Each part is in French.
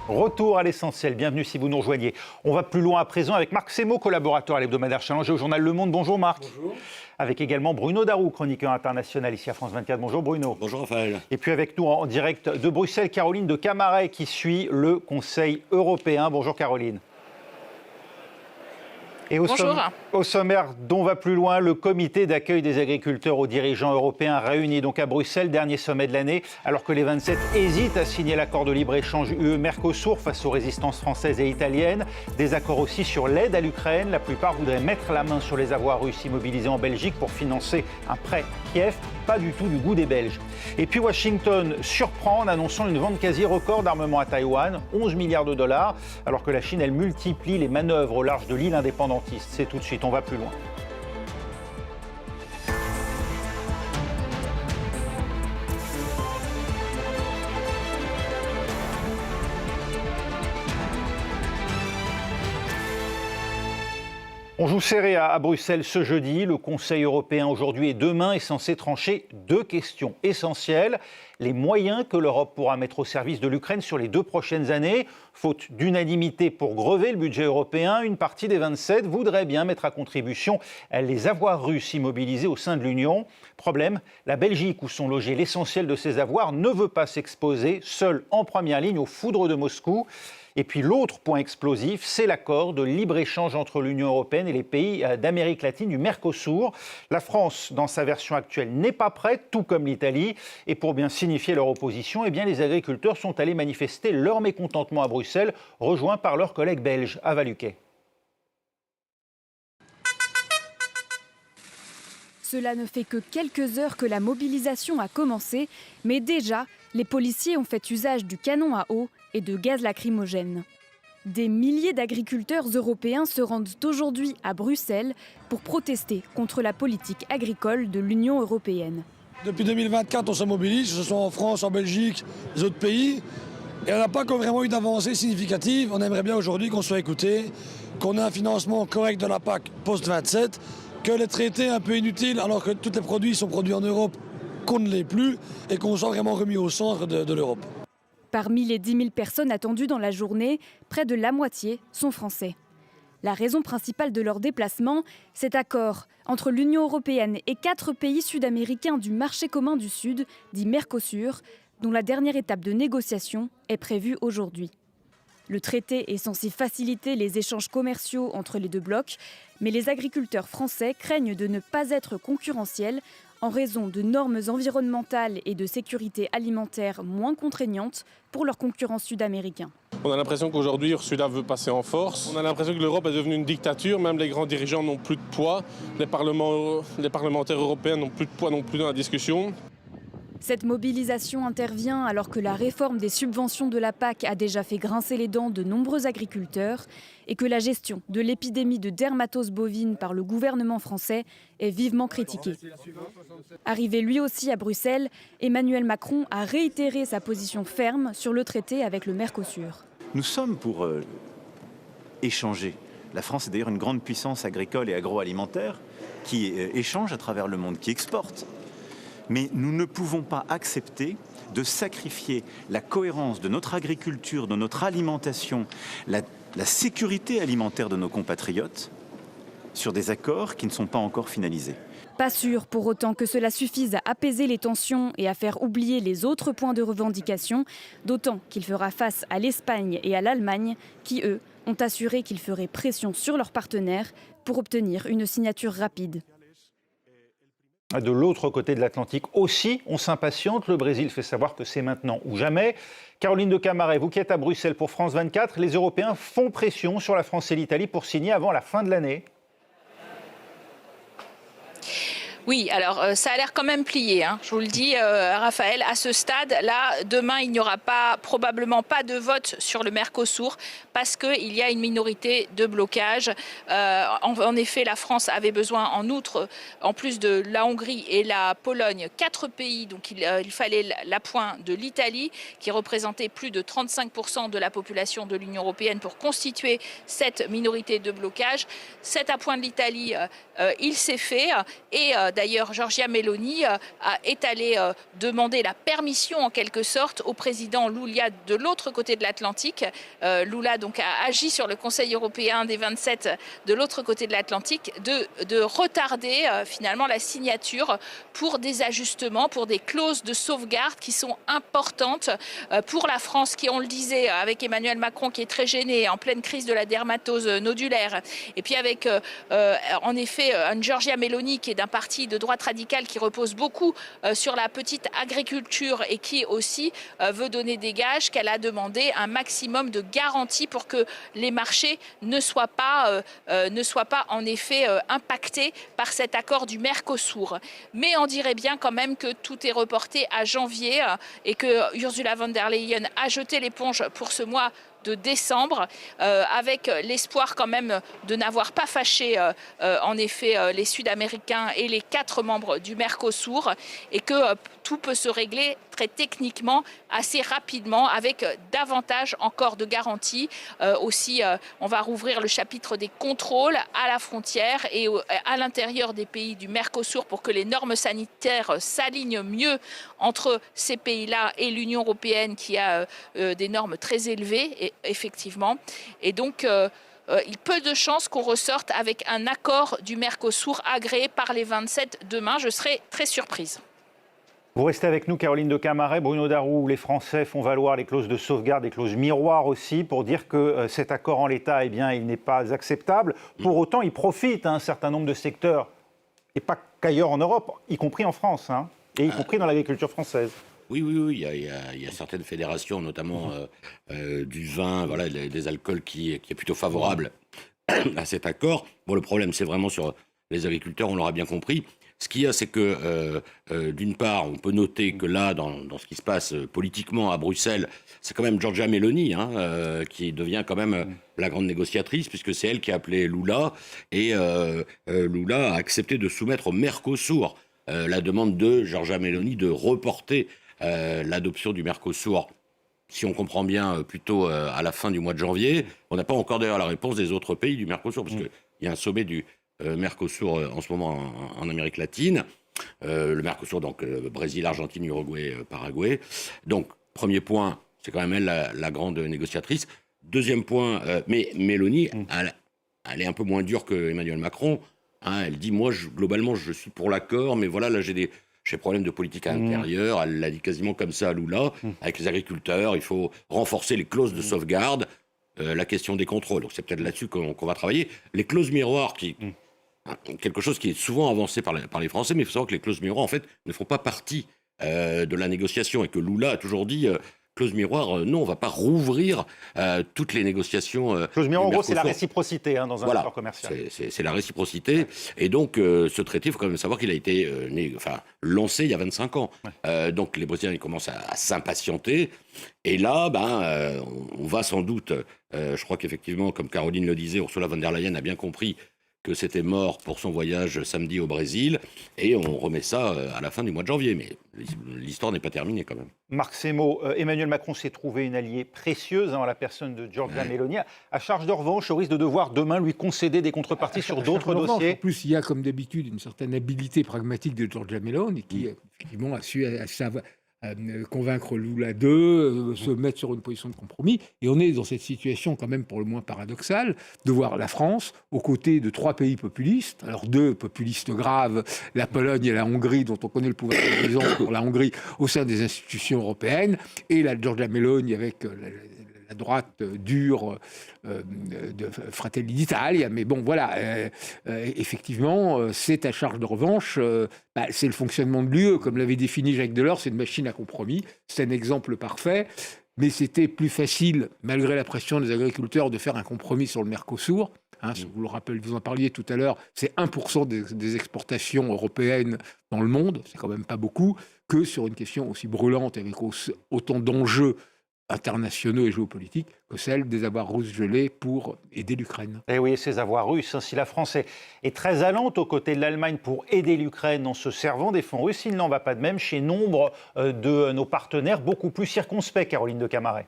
Retour à l'essentiel, bienvenue si vous nous rejoignez. On va plus loin à présent avec Marc Semo, collaborateur à l'hebdomadaire Challenge et au journal Le Monde. Bonjour Marc. Bonjour. Avec également Bruno Darou, chroniqueur international ici à France 24. Bonjour Bruno. Bonjour Raphaël. Et puis avec nous en direct de Bruxelles, Caroline de Camaret qui suit le Conseil européen. Bonjour Caroline. Et au sommaire d'On va plus loin, le comité d'accueil des agriculteurs aux dirigeants européens réuni donc à Bruxelles, dernier sommet de l'année, alors que les 27 hésitent à signer l'accord de libre-échange UE-Mercosur face aux résistances françaises et italiennes. Des accords aussi sur l'aide à l'Ukraine. La plupart voudraient mettre la main sur les avoirs russes immobilisés en Belgique pour financer un prêt Kiev. Pas du tout du goût des Belges. Et puis Washington surprend en annonçant une vente quasi record d'armement à Taïwan, 11 milliards de dollars, alors que la Chine, elle multiplie les manœuvres au large de l'île indépendantiste. C'est tout de suite, on va plus loin. On joue serré à Bruxelles ce jeudi. Le Conseil européen aujourd'hui et demain est censé trancher deux questions essentielles. Les moyens que l'Europe pourra mettre au service de l'Ukraine sur les 2 prochaines années. Faute d'unanimité pour grever le budget européen, une partie des 27 voudrait bien mettre à contribution les avoirs russes immobilisés au sein de l'Union. Problème, la Belgique, où sont logés l'essentiel de ces avoirs, ne veut pas s'exposer, seule en première ligne aux foudres de Moscou. Et puis l'autre point explosif, c'est l'accord de libre-échange entre l'Union européenne et les pays d'Amérique latine du Mercosur. La France, dans sa version actuelle, n'est pas prête, tout comme l'Italie. Et pour bien signifier leur opposition, eh bien, les agriculteurs sont allés manifester leur mécontentement à Bruxelles, rejoints par leurs collègues belges à Valuquet. Cela ne fait que quelques heures que la mobilisation a commencé, mais déjà, les policiers ont fait usage du canon à eau et de gaz lacrymogène. Des milliers d'agriculteurs européens se rendent aujourd'hui à Bruxelles pour protester contre la politique agricole de l'Union européenne. Depuis 2024, on se mobilise, que ce soit en France, en Belgique, les autres pays. Et on n'a pas vraiment eu d'avancée significative. On aimerait bien aujourd'hui qu'on soit écouté, qu'on ait un financement correct de la PAC post-27, que les traités un peu inutiles, alors que tous les produits sont produits en Europe, qu'on ne l'est plus, et qu'on soit vraiment remis au centre de l'Europe. Parmi les 10 000 personnes attendues dans la journée, près de la moitié sont français. La raison principale de leur déplacement, cet accord entre l'Union européenne et 4 pays sud-américains du marché commun du Sud, dit Mercosur, dont la dernière étape de négociation est prévue aujourd'hui. Le traité est censé faciliter les échanges commerciaux entre les deux blocs, mais les agriculteurs français craignent de ne pas être concurrentiels en raison de normes environnementales et de sécurité alimentaire moins contraignantes pour leurs concurrents sud-américains. On a l'impression qu'aujourd'hui Ursula veut passer en force. On a l'impression que l'Europe est devenue une dictature, même les grands dirigeants n'ont plus de poids, les parlementaires européens n'ont plus de poids non plus dans la discussion. Cette mobilisation intervient alors que la réforme des subventions de la PAC a déjà fait grincer les dents de nombreux agriculteurs et que la gestion de l'épidémie de dermatose bovine par le gouvernement français est vivement critiquée. Arrivé lui aussi à Bruxelles, Emmanuel Macron a réitéré sa position ferme sur le traité avec le Mercosur. Nous sommes pour échanger. La France est d'ailleurs une grande puissance agricole et agroalimentaire qui échange à travers le monde, qui exporte. Mais nous ne pouvons pas accepter de sacrifier la cohérence de notre agriculture, de notre alimentation, la sécurité alimentaire de nos compatriotes sur des accords qui ne sont pas encore finalisés. Pas sûr pour autant que cela suffise à apaiser les tensions et à faire oublier les autres points de revendication, d'autant qu'il fera face à l'Espagne et à l'Allemagne qui, eux, ont assuré qu'ils feraient pression sur leurs partenaires pour obtenir une signature rapide. De l'autre côté de l'Atlantique aussi, on s'impatiente. Le Brésil fait savoir que c'est maintenant ou jamais. Caroline de Camaret, vous qui êtes à Bruxelles pour France 24, les Européens font pression sur la France et l'Italie pour signer avant la fin de l'année. Oui, alors ça a l'air quand même plié, je vous le dis, Raphaël. À ce stade-là, demain, il n'y aura probablement pas de vote sur le Mercosur parce qu'il y a une minorité de blocage. En effet, la France avait besoin, en outre, en plus de la Hongrie et la Pologne, 4 pays. Donc il fallait l'appoint de l'Italie, qui représentait plus de 35% de la population de l'Union européenne pour constituer cette minorité de blocage. Cet appoint de l'Italie, il s'est fait et D'ailleurs, Giorgia Meloni est allée demander la permission en quelque sorte au président Lula de l'autre côté de l'Atlantique. Lula donc a agi sur le Conseil européen des 27 de l'autre côté de l'Atlantique de retarder finalement la signature pour des ajustements, pour des clauses de sauvegarde qui sont importantes pour la France qui, on le disait, avec Emmanuel Macron qui est très gêné, en pleine crise de la dermatose nodulaire, et puis avec en effet une Giorgia Meloni qui est d'un parti de droite radicale qui repose beaucoup sur la petite agriculture et qui aussi veut donner des gages, qu'elle a demandé un maximum de garanties pour que les marchés ne soient pas en effet impactés par cet accord du Mercosur. Mais on dirait bien quand même que tout est reporté à janvier et que Ursula von der Leyen a jeté l'éponge pour ce mois de décembre, avec l'espoir quand même de n'avoir pas fâché en effet les Sud-Américains et les 4 membres du Mercosur, et que tout peut se régler très techniquement assez rapidement avec davantage encore de garanties. Aussi, on va rouvrir le chapitre des contrôles à la frontière et à l'intérieur des pays du Mercosur pour que les normes sanitaires s'alignent mieux entre ces pays-là et l'Union européenne qui a des normes très élevées, effectivement. Et donc, il peu de chances qu'on ressorte avec un accord du Mercosur agréé par les 27 demain. Je serais très surprise. Vous restez avec nous, Caroline de Camaret. Bruno Darroux, les Français font valoir les clauses de sauvegarde, les clauses miroirs aussi, pour dire que cet accord en l'état, eh bien, il n'est pas acceptable. Pour autant, il profite à un certain nombre de secteurs, et pas qu'ailleurs en Europe, y compris en France, et y compris dans l'agriculture française. Oui, il y a certaines fédérations, notamment du vin, voilà, des alcools qui est plutôt favorable à cet accord. Bon, le problème, c'est vraiment sur les agriculteurs, on l'aura bien compris. Ce qu'il y a, c'est que, d'une part, on peut noter que là, dans ce qui se passe politiquement à Bruxelles, c'est quand même Giorgia Meloni qui devient quand même la grande négociatrice, puisque c'est elle qui a appelé Lula, et Lula a accepté de soumettre au Mercosur la demande de Giorgia Meloni de reporter l'adoption du Mercosur, si on comprend bien, plutôt à la fin du mois de janvier. On n'a pas encore d'ailleurs la réponse des autres pays du Mercosur, parce qu'il y a un sommet du Mercosur en ce moment en Amérique latine. Le Mercosur, donc Brésil, Argentine, Uruguay, Paraguay. Donc, premier point, c'est quand même elle la grande négociatrice. Deuxième point, mais Meloni, elle est un peu moins dure que Emmanuel Macron. Elle dit, moi, globalement, je suis pour l'accord, mais voilà, là, j'ai des problèmes de politique à l'intérieur. Elle l'a dit quasiment comme ça à Lula. Avec les agriculteurs, il faut renforcer les clauses de sauvegarde, la question des contrôles. Donc, c'est peut-être là-dessus qu'on va travailler. Les clauses miroirs quelque chose qui est souvent avancé par les Français, mais il faut savoir que les clauses miroirs, en fait, ne font pas partie de la négociation, et que Lula a toujours dit, clause miroir, non, on ne va pas rouvrir toutes les négociations. Clause miroir, en gros, c'est la réciprocité dans un accord commercial. C'est la réciprocité, et donc ce traité, il faut quand même savoir qu'il a été lancé il y a 25 ans. Donc les Brésiliens, ils commencent à s'impatienter, et là, on va sans doute, je crois qu'effectivement, comme Caroline le disait, Ursula von der Leyen a bien compris que c'était mort pour son voyage samedi au Brésil, et on remet ça à la fin du mois de janvier. Mais l'histoire n'est pas terminée quand même. Marc Semo, Emmanuel Macron s'est trouvé une alliée précieuse en la personne de Giorgia Meloni, à charge de revanche, au risque de devoir demain lui concéder des contreparties sur d'autres dossiers. En plus, il y a comme d'habitude une certaine habileté pragmatique de Giorgia Meloni qui effectivement a su convaincre Lula de se mettre sur une position de compromis. Et on est dans cette situation quand même pour le moins paradoxale de voir la France aux côtés de 3 pays populistes, alors 2 populistes graves, la Pologne et la Hongrie, dont on connaît le pouvoir de prison pour la Hongrie au sein des institutions européennes, et la Giorgia Meloni avec la droite dure de Fratelli d'Italia. Mais bon, voilà, effectivement, c'est à charge de revanche. C'est le fonctionnement de l'UE, comme l'avait défini Jacques Delors, c'est une machine à compromis. C'est un exemple parfait. Mais c'était plus facile, malgré la pression des agriculteurs, de faire un compromis sur le Mercosur. Vous le rappelez, vous en parliez tout à l'heure, c'est 1% des exportations européennes dans le monde, c'est quand même pas beaucoup, que sur une question aussi brûlante, avec autant d'enjeux internationaux et géopolitiques que celle des avoirs russes gelés pour aider l'Ukraine. Et oui, ces avoirs russes, si la France est très allante aux côtés de l'Allemagne pour aider l'Ukraine en se servant des fonds russes, il n'en va pas de même chez nombre de nos partenaires beaucoup plus circonspects, Caroline de Camaret.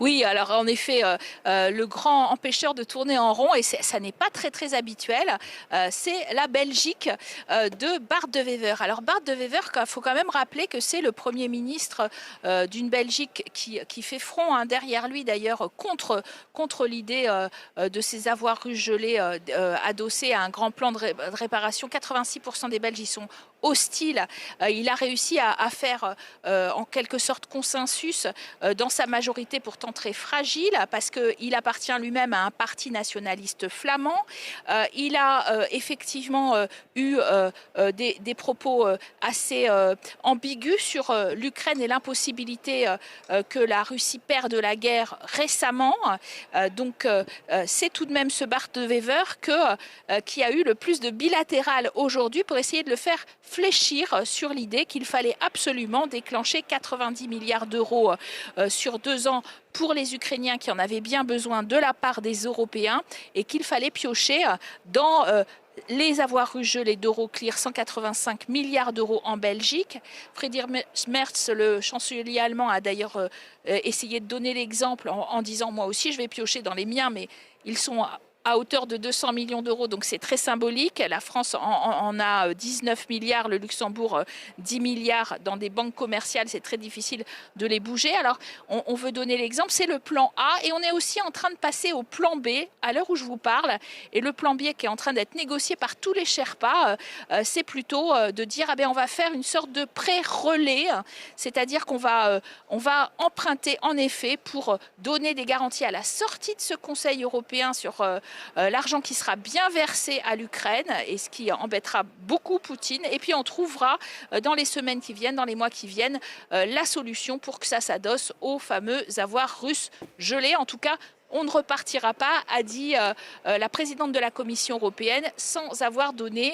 Oui, alors en effet, le grand empêcheur de tourner en rond, et ça n'est pas très très habituel, c'est la Belgique de Bart De Wever. Alors Bart De Wever, il faut quand même rappeler que c'est le Premier ministre d'une Belgique qui fait front derrière lui d'ailleurs contre l'idée de ces avoirs russes gelés adossés à un grand plan de réparation. 86% des Belges y sont hostile. Il a réussi à faire en quelque sorte consensus dans sa majorité pourtant très fragile parce qu'il appartient lui-même à un parti nationaliste flamand. Il a effectivement eu des propos assez ambigus sur l'Ukraine et l'impossibilité que la Russie perde la guerre récemment. Donc c'est tout de même ce Bart De Wever qui a eu le plus de bilatéral aujourd'hui pour essayer de le faire fléchir sur l'idée qu'il fallait absolument déclencher 90 milliards d'euros sur 2 ans pour les Ukrainiens qui en avaient bien besoin de la part des Européens et qu'il fallait piocher dans les avoirs russes gelés d'Euroclear, 185 milliards d'euros en Belgique. Friedrich Merz, le chancelier allemand, a d'ailleurs essayé de donner l'exemple en disant « moi aussi je vais piocher dans les miens », mais ils sont à hauteur de 200 millions d'euros, donc c'est très symbolique. La France en a 19 milliards, le Luxembourg 10 milliards dans des banques commerciales, c'est très difficile de les bouger. Alors on veut donner l'exemple, c'est le plan A et on est aussi en train de passer au plan B à l'heure où je vous parle. Et le plan B qui est en train d'être négocié par tous les Sherpas, c'est plutôt de dire on va faire une sorte de prêt relais, c'est-à-dire qu'on va emprunter en effet pour donner des garanties à la sortie de ce Conseil européen sur l'argent qui sera bien versé à l'Ukraine et ce qui embêtera beaucoup Poutine. Et puis on trouvera dans les semaines qui viennent, dans les mois qui viennent, la solution pour que ça s'adosse aux fameux avoirs russes gelés. En tout cas, on ne repartira pas, a dit la présidente de la Commission européenne, sans avoir donné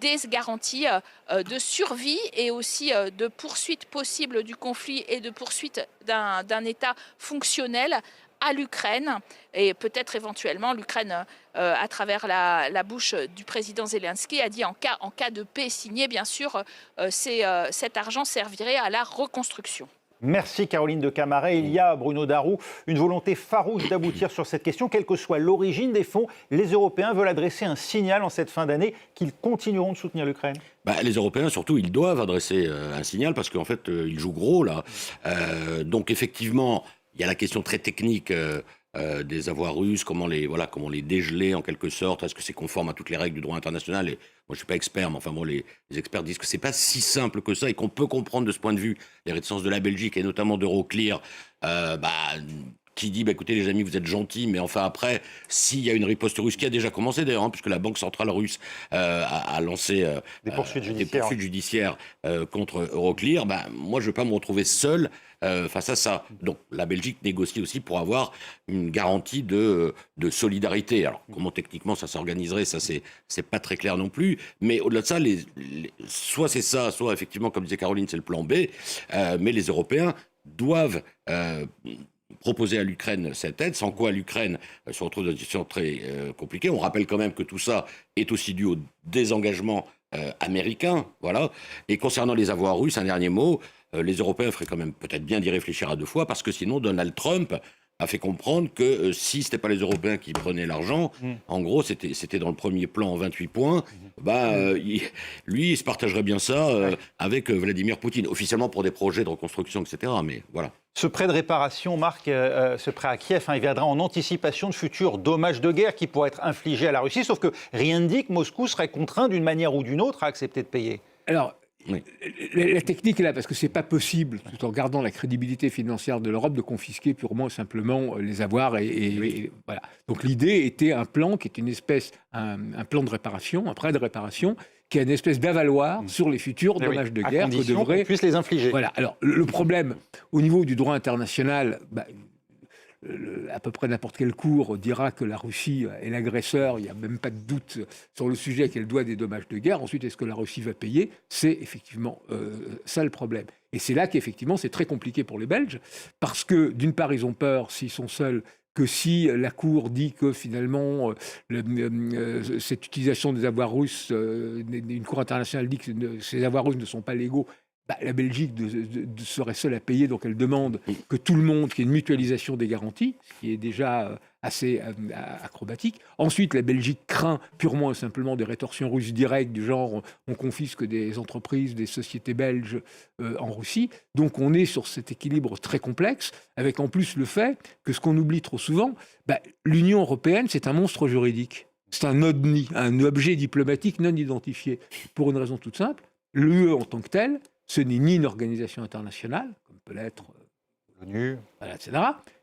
des garanties de survie et aussi de poursuite possible du conflit et de poursuite d'un État fonctionnel à l'Ukraine et peut-être éventuellement l'Ukraine à travers la bouche du président Zelensky a dit en cas de paix signée, bien sûr, cet argent servirait à la reconstruction. Merci Caroline de Camaret. Il y a, Bruno Darroux, une volonté farouche d'aboutir sur cette question. Quelle que soit l'origine des fonds, les Européens veulent adresser un signal en cette fin d'année qu'ils continueront de soutenir l'Ukraine. Les Européens, surtout, ils doivent adresser un signal parce qu'en fait, ils jouent gros, là. Donc, effectivement, il y a la question très technique des avoirs russes, comment les dégeler en quelque sorte. Est-ce que c'est conforme à toutes les règles du droit international? Et moi, je ne suis pas expert, mais enfin, les experts disent que ce n'est pas si simple que ça et qu'on peut comprendre de ce point de vue les réticences de la Belgique et notamment d'Euroclear, qui dit écoutez les amis, vous êtes gentils, mais enfin après, s'il y a une riposte russe qui a déjà commencé d'ailleurs, puisque la Banque centrale russe a lancé des poursuites judiciaires contre Euroclear, moi je ne veux pas me retrouver seul face à ça. Donc la Belgique négocie aussi pour avoir une garantie de solidarité. Alors comment techniquement ça s'organiserait, ça c'est pas très clair non plus, mais au-delà de ça, soit c'est ça, soit effectivement comme disait Caroline, c'est le plan B, mais les Européens doivent proposer à l'Ukraine cette aide, sans quoi l'Ukraine se retrouve dans une situation très compliquée. On rappelle quand même que tout ça est aussi dû au désengagement américain, voilà. Et concernant les avoirs russes, un dernier mot, les Européens feraient quand même peut-être bien d'y réfléchir à 2 fois, parce que sinon Donald Trump a fait comprendre que si ce n'était pas les Européens qui prenaient l'argent, en gros, c'était dans le premier plan en 28 points, lui, il se partagerait bien ça avec Vladimir Poutine, officiellement pour des projets de reconstruction, etc. Mais voilà. Ce prêt de réparation, Marc, ce prêt à Kiev, il viendra en anticipation de futurs dommages de guerre qui pourraient être infligés à la Russie, sauf que rien ne dit que Moscou serait contraint d'une manière ou d'une autre à accepter de payer. Alors, oui. La technique est là, parce que ce n'est pas possible, tout en gardant la crédibilité financière de l'Europe, de confisquer purement et simplement les avoirs. Et voilà. Donc l'idée était un plan qui est une espèce, un plan de réparation, un prêt de réparation, qui a une espèce d'avaloir sur les futurs dommages de guerre que devrait puisse les infliger. Voilà. Alors le problème au niveau du droit international, à peu près n'importe quelle cour dira que la Russie est l'agresseur, il n'y a même pas de doute sur le sujet qu'elle doit des dommages de guerre. Ensuite, est-ce que la Russie va payer? C'est effectivement ça le problème. Et c'est là qu'effectivement c'est très compliqué pour les Belges, parce que d'une part ils ont peur, s'ils sont seuls, que si la Cour dit que finalement cette utilisation des avoirs russes, une Cour internationale dit que ces avoirs russes ne sont pas légaux, la Belgique serait seule à payer, donc elle demande que tout le monde, qu'il y ait une mutualisation des garanties, ce qui est déjà assez acrobatique. Ensuite, la Belgique craint purement et simplement des rétorsions russes directes, du genre on confisque des entreprises, des sociétés belges en Russie. Donc on est sur cet équilibre très complexe, avec en plus le fait que ce qu'on oublie trop souvent, l'Union européenne, c'est un monstre juridique. C'est un ODNI, un objet diplomatique non identifié, pour une raison toute simple. L'UE en tant que telle, ce n'est ni une organisation internationale, comme peut l'être l'ONU, etc.,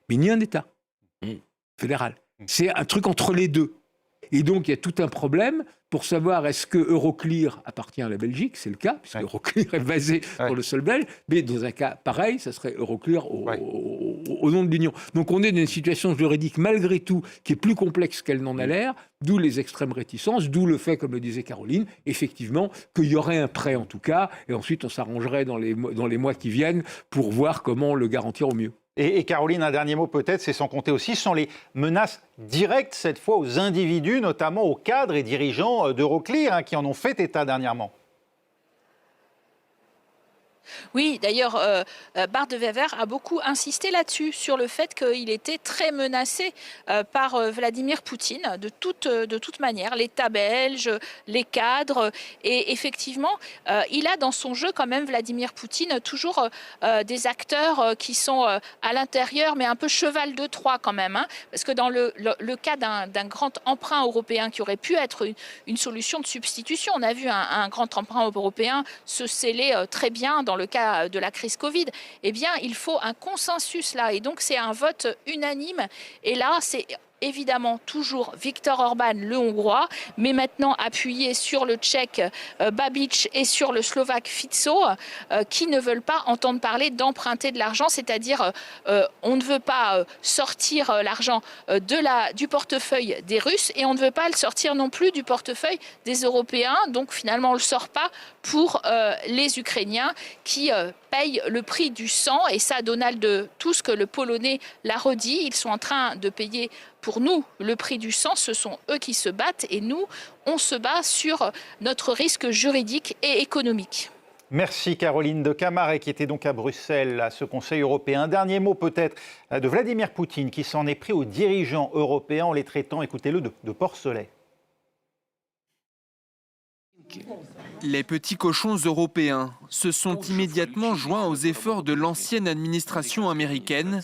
mais ni un État fédéral. C'est un truc entre les deux. Et donc, il y a tout un problème pour savoir est-ce que Euroclear appartient à la Belgique, c'est le cas, puisque Euroclear est basé sur le sol belge, mais dans un cas pareil, ça serait Euroclear au nom de l'Union. Donc on est dans une situation juridique, malgré tout, qui est plus complexe qu'elle n'en a l'air, d'où les extrêmes réticences, d'où le fait, comme le disait Caroline, effectivement, qu'il y aurait un prêt en tout cas, et ensuite on s'arrangerait dans les mois qui viennent pour voir comment le garantir au mieux. Et Caroline, un dernier mot peut-être, c'est sans compter aussi sur les menaces directes, cette fois aux individus, notamment aux cadres et dirigeants d'Euroclear, qui en ont fait état dernièrement. Oui, d'ailleurs, Bart de Wever a beaucoup insisté là-dessus, sur le fait qu'il était très menacé par Vladimir Poutine, de toute manière, l'État belge, les cadres. Et effectivement, il a dans son jeu quand même, Vladimir Poutine, toujours des acteurs qui sont à l'intérieur, mais un peu cheval de Troie quand même. Hein, parce que dans le cas d'un grand emprunt européen qui aurait pu être une solution de substitution, on a vu un grand emprunt européen se sceller très bien dans le cas de la crise Covid, eh bien, il faut un consensus là. Et donc, c'est un vote unanime. Et là, c'est évidemment toujours Viktor Orban, le Hongrois, mais maintenant appuyé sur le Tchèque Babiš et sur le Slovaque Fico, qui ne veulent pas entendre parler d'emprunter de l'argent, c'est-à-dire on ne veut pas sortir l'argent du portefeuille des Russes et on ne veut pas le sortir non plus du portefeuille des Européens. Donc finalement, on ne le sort pas pour les Ukrainiens qui payent le prix du sang. Et ça, Donald Tusk, le Polonais, l'a redit. Ils sont en train de payer pour nous le prix du sang. Ce sont eux qui se battent et nous, on se bat sur notre risque juridique et économique. Merci Caroline de Camaret qui était donc à Bruxelles à ce Conseil européen. Un dernier mot peut-être de Vladimir Poutine qui s'en est pris aux dirigeants européens en les traitant, écoutez-le, de porcelets. Les petits cochons européens se sont immédiatement joints aux efforts de l'ancienne administration américaine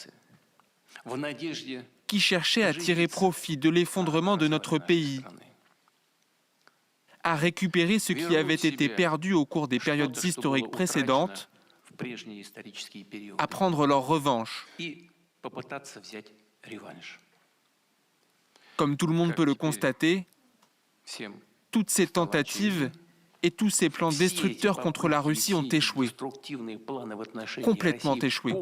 qui cherchait à tirer profit de l'effondrement de notre pays, à récupérer ce qui avait été perdu au cours des périodes historiques précédentes, à prendre leur revanche. Comme tout le monde peut le constater, toutes ces tentatives et tous ces plans destructeurs contre la Russie ont échoué, complètement échoué.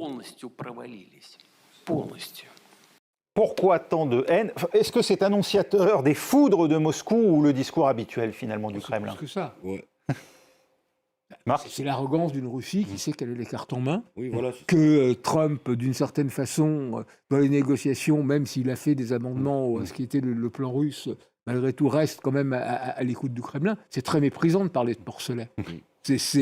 Pourquoi tant de haine ? Est-ce que c'est annonciateur des foudres de Moscou ou le discours habituel finalement du Kremlin ? C'est plus que ça. Ouais. Marc ? C'est l'arrogance d'une Russie qui sait qu'elle a les cartes en main, Oui, voilà. que Trump, d'une certaine façon, dans les négociations, même s'il a fait des amendements à ce qui était le plan russe, malgré tout reste quand même à l'écoute du Kremlin. C'est très méprisant de parler de porcelet.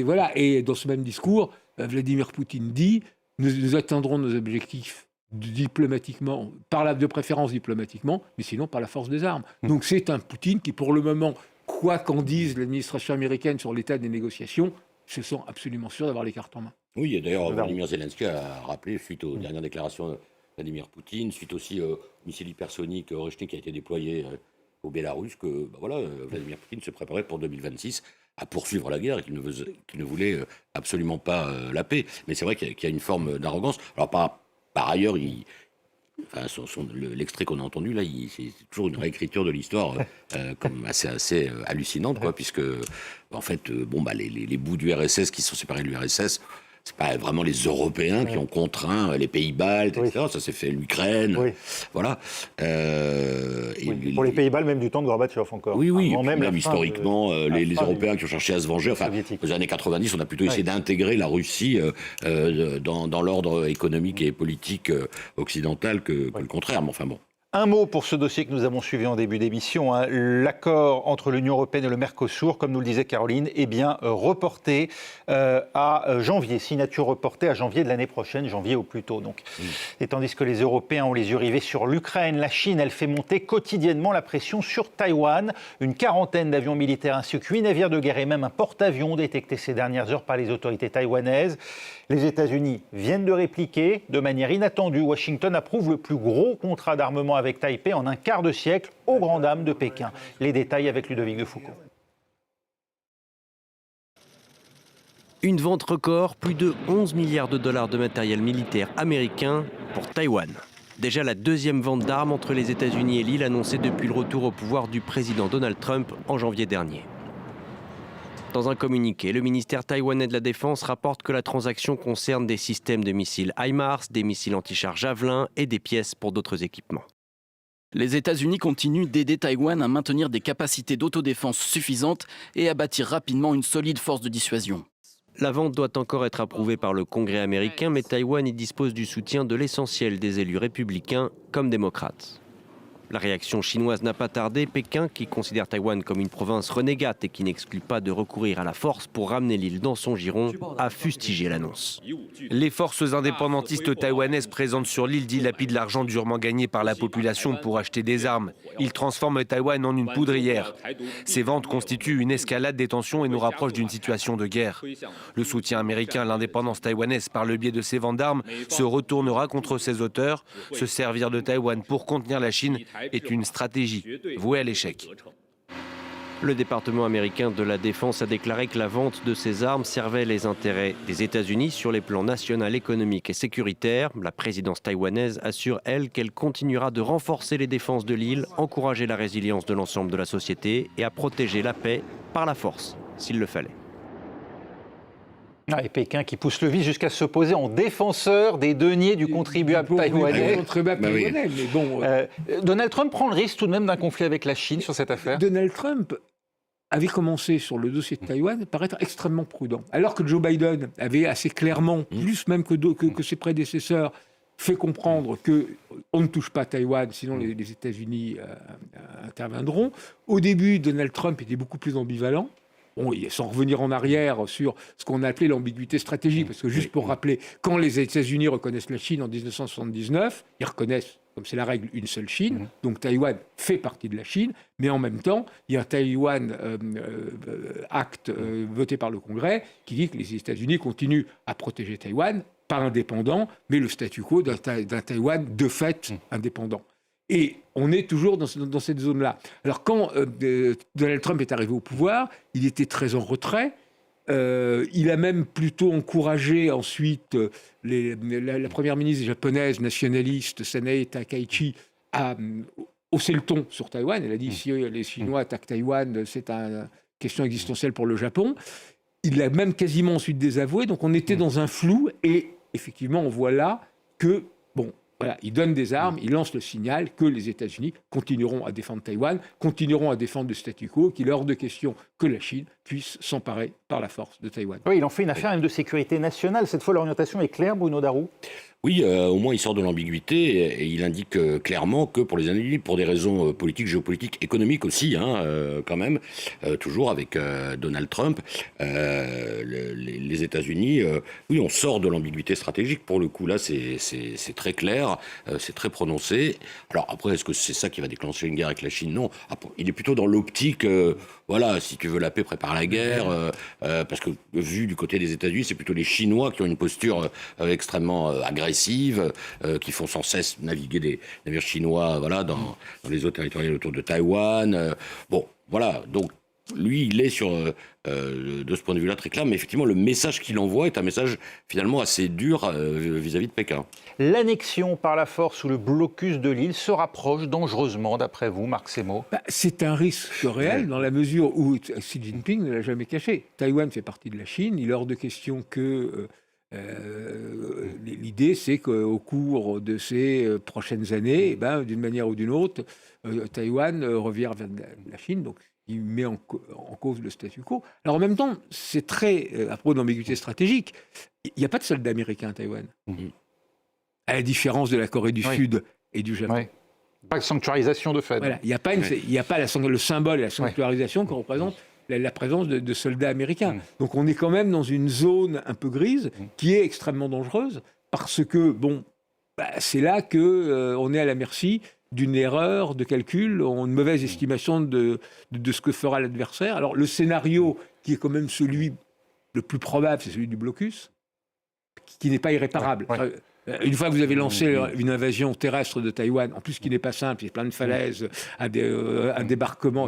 Voilà. Et dans ce même discours, Vladimir Poutine dit « Nous atteindrons nos objectifs diplomatiquement, de préférence diplomatiquement, mais sinon par la force des armes. » Donc c'est un Poutine qui, pour le moment, quoi qu'en dise l'administration américaine sur l'état des négociations, se sent absolument sûr d'avoir les cartes en main. Oui, et d'ailleurs, Volodymyr Zelensky a rappelé, suite aux dernières déclarations de Vladimir Poutine, suite aussi au missile hypersonique Oreshnik qui a été déployé au Bélarus, que Vladimir Poutine se préparait pour 2026 à poursuivre la guerre et qu'il ne voulait absolument pas la paix. Mais c'est vrai qu'il y a une forme d'arrogance. Alors par ailleurs, l'extrait qu'on a entendu là, c'est toujours une réécriture de l'histoire comme assez hallucinante, quoi, puisque en fait, les bouts du RSS qui sont séparés de l'URSS, c'est pas vraiment les Européens qui ont contraint les pays baltes, etc. Ça s'est fait l'Ukraine, voilà. Pour les pays baltes, même du temps de Gorbatchev encore. Oui, même historiquement, les Européens qui ont cherché à se venger. Enfin, aux années 90, on a plutôt essayé d'intégrer la Russie dans l'ordre économique et politique occidental que le contraire. Mais enfin bon. Un mot pour ce dossier que nous avons suivi en début d'émission. L'accord entre l'Union européenne et le Mercosur, comme nous le disait Caroline, est bien reporté à janvier. Signature reportée à janvier de l'année prochaine, janvier au plus tôt. Donc. Et tandis que les Européens ont les yeux rivés sur l'Ukraine, la Chine, elle fait monter quotidiennement la pression sur Taïwan. Une quarantaine d'avions militaires ainsi que 8 navires de guerre et même un porte-avions détectés ces dernières heures par les autorités taïwanaises. Les États-Unis viennent de répliquer de manière inattendue. Washington approuve le plus gros contrat d'armement avec Taipei en un quart de siècle, aux grandes dames de Pékin. Les détails avec Ludovic de Foucault. Une vente record, plus de 11 milliards de dollars de matériel militaire américain pour Taïwan. Déjà la deuxième vente d'armes entre les États-Unis et l'île annoncée depuis le retour au pouvoir du président Donald Trump en janvier dernier. Dans un communiqué, le ministère taïwanais de la Défense rapporte que la transaction concerne des systèmes de missiles HIMARS, des missiles anti-char Javelin et des pièces pour d'autres équipements. Les États-Unis continuent d'aider Taïwan à maintenir des capacités d'autodéfense suffisantes et à bâtir rapidement une solide force de dissuasion. La vente doit encore être approuvée par le Congrès américain, mais Taïwan y dispose du soutien de l'essentiel des élus républicains comme démocrates. La réaction chinoise n'a pas tardé. Pékin, qui considère Taïwan comme une province renégate et qui n'exclut pas de recourir à la force pour ramener l'île dans son giron, a fustigé l'annonce. Les forces indépendantistes taïwanaises présentes sur l'île dilapident l'argent durement gagné par la population pour acheter des armes. Ils transforment Taïwan en une poudrière. Ces ventes constituent une escalade des tensions et nous rapprochent d'une situation de guerre. Le soutien américain à l'indépendance taïwanaise par le biais de ces ventes d'armes se retournera contre ses auteurs. Se servir de Taïwan pour contenir la Chine est une stratégie vouée à l'échec. Le département américain de la Défense a déclaré que la vente de ces armes servait les intérêts des États-Unis sur les plans national, économique et sécuritaire. La présidence taïwanaise assure, elle, qu'elle continuera de renforcer les défenses de l'île, encourager la résilience de l'ensemble de la société et à protéger la paix par la force, s'il le fallait. Et Pékin qui pousse le vice jusqu'à se poser en défenseur des deniers du contribuable taïwanais. Mais bon, Donald Trump prend le risque tout de même d'un conflit avec la Chine sur cette affaire. Donald Trump avait commencé sur le dossier de Taïwan par être extrêmement prudent. Alors que Joe Biden avait assez clairement, plus même que ses prédécesseurs, fait comprendre qu'on ne touche pas à Taïwan, sinon les États-Unis interviendront. Au début, Donald Trump était beaucoup plus ambivalent. Bon, sans revenir en arrière sur ce qu'on a appelé l'ambiguïté stratégique, parce que juste pour rappeler, quand les États-Unis reconnaissent la Chine en 1979, ils reconnaissent, comme c'est la règle, une seule Chine, donc Taïwan fait partie de la Chine, mais en même temps, il y a un Taïwan Act voté par le Congrès qui dit que les États-Unis continuent à protéger Taïwan, pas indépendant, mais le statu quo d'un Taïwan de fait indépendant. Et on est toujours dans cette zone-là. Alors quand Donald Trump est arrivé au pouvoir, il était très en retrait. Il a même plutôt encouragé ensuite la première ministre japonaise nationaliste, Sanae Takaichi, à hausser le ton sur Taïwan. Elle a dit si les Chinois attaquent Taïwan, c'est une question existentielle pour le Japon. Il l'a même quasiment ensuite désavoué. Donc on était dans un flou. Et effectivement, on voit là que, bon, voilà, il donne des armes, il lance le signal que les États-Unis continueront à défendre Taïwan, continueront à défendre le statu quo, qu'il est hors de question que la Chine puisse s'emparer par la force de Taïwan. Oui, il en fait une affaire même de sécurité nationale. Cette fois, l'orientation est claire, Bruno Darroux. Oui, au moins il sort de l'ambiguïté et il indique clairement que pour les États-Unis, pour des raisons politiques, géopolitiques, économiques aussi, quand même, toujours avec Donald Trump, les États-Unis, oui, on sort de l'ambiguïté stratégique. Pour le coup, là, c'est très clair, c'est très prononcé. Alors après, est-ce que c'est ça qui va déclencher une guerre avec la Chine? Non. Après, il est plutôt dans l'optique, voilà, si tu veux la paix, prépare la guerre, parce que vu du côté des États-Unis, c'est plutôt les Chinois qui ont une posture extrêmement agressive, qui font sans cesse naviguer des navires chinois, voilà, dans les eaux territoriales autour de Taïwan. Bon, voilà, donc lui, il est de ce point de vue-là très clair, mais effectivement, le message qu'il envoie est un message finalement assez dur vis-à-vis de Pékin. L'annexion par la force ou le blocus de l'île se rapproche dangereusement, d'après vous, Marc Semo? C'est un risque réel dans la mesure où Xi Jinping ne l'a jamais caché. Taïwan fait partie de la Chine, il est hors de question que... l'idée, c'est qu'au cours de ces prochaines années, d'une manière ou d'une autre, Taïwan revient vers la Chine, donc il met en cause le statu quo. Alors en même temps, c'est très, à propos d'ambiguïté stratégique, il n'y a pas de soldats américains à Taïwan, à la différence de la Corée du Sud et du Japon. Pas de sanctuarisation de fait. Voilà, il n'y a pas, le symbole et la sanctuarisation que représente la présence de soldats américains. Donc on est quand même dans une zone un peu grise qui est extrêmement dangereuse parce que, c'est là qu'on est à la merci d'une erreur de calcul, une mauvaise estimation de ce que fera l'adversaire. Alors le scénario qui est quand même celui le plus probable, c'est celui du blocus, qui n'est pas irréparable. Une fois que vous avez lancé une invasion terrestre de Taïwan, en plus qui n'est pas simple, il y a plein de falaises, un débarquement,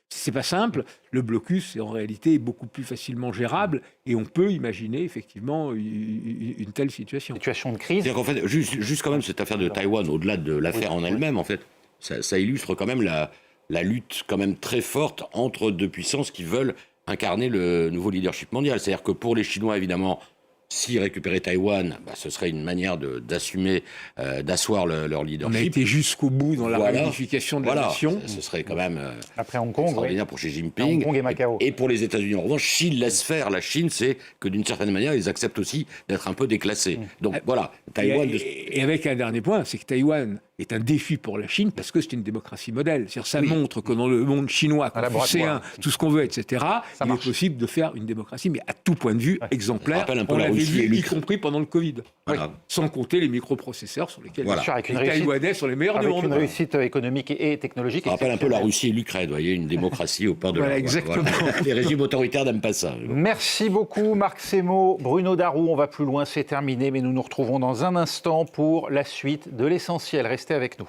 c'est pas simple. Le blocus, en réalité, est beaucoup plus facilement gérable et on peut imaginer effectivement une telle situation. Situation de crise. C'est-à-dire qu'en fait, juste quand même cette affaire de Taïwan, au-delà de l'affaire en elle-même, en fait, ça illustre quand même la lutte quand même très forte entre deux puissances qui veulent incarner le nouveau leadership mondial. C'est-à-dire que pour les Chinois, évidemment, si récupérer Taïwan, ce serait une manière d'assumer, d'asseoir leur leadership. On a été jusqu'au bout dans la réunification de la nation. Ce serait quand même après Hong Kong, extraordinaire pour Xi Jinping. Hong Kong et Macao. Et pour les États-Unis, en revanche, s'ils laissent faire la Chine, c'est que d'une certaine manière, ils acceptent aussi d'être un peu déclassés. Donc voilà, Taïwan... Et avec un dernier point, c'est que Taïwan est un défi pour la Chine parce que c'est une démocratie modèle. C'est-à-dire ça montre que dans le monde chinois, confucéen, tout ce qu'on veut, etc., il est possible de faire une démocratie, mais à tout point de vue, exemplaire. On l'avait vu, y compris pendant le Covid. Sans compter les microprocesseurs sur lesquels les Taïwanais sont les meilleurs du monde. Avec une réussite économique et technologique. Ça rappelle un peu la Russie et l'Ukraine, vous voyez, une démocratie au port de la exactement. Les régimes autoritaires n'aiment pas ça. Merci beaucoup Marc Semo, Bruno Darou. On va plus loin, c'est terminé, mais nous nous retrouvons dans un instant pour la suite de l'essentiel. Restez avec nous.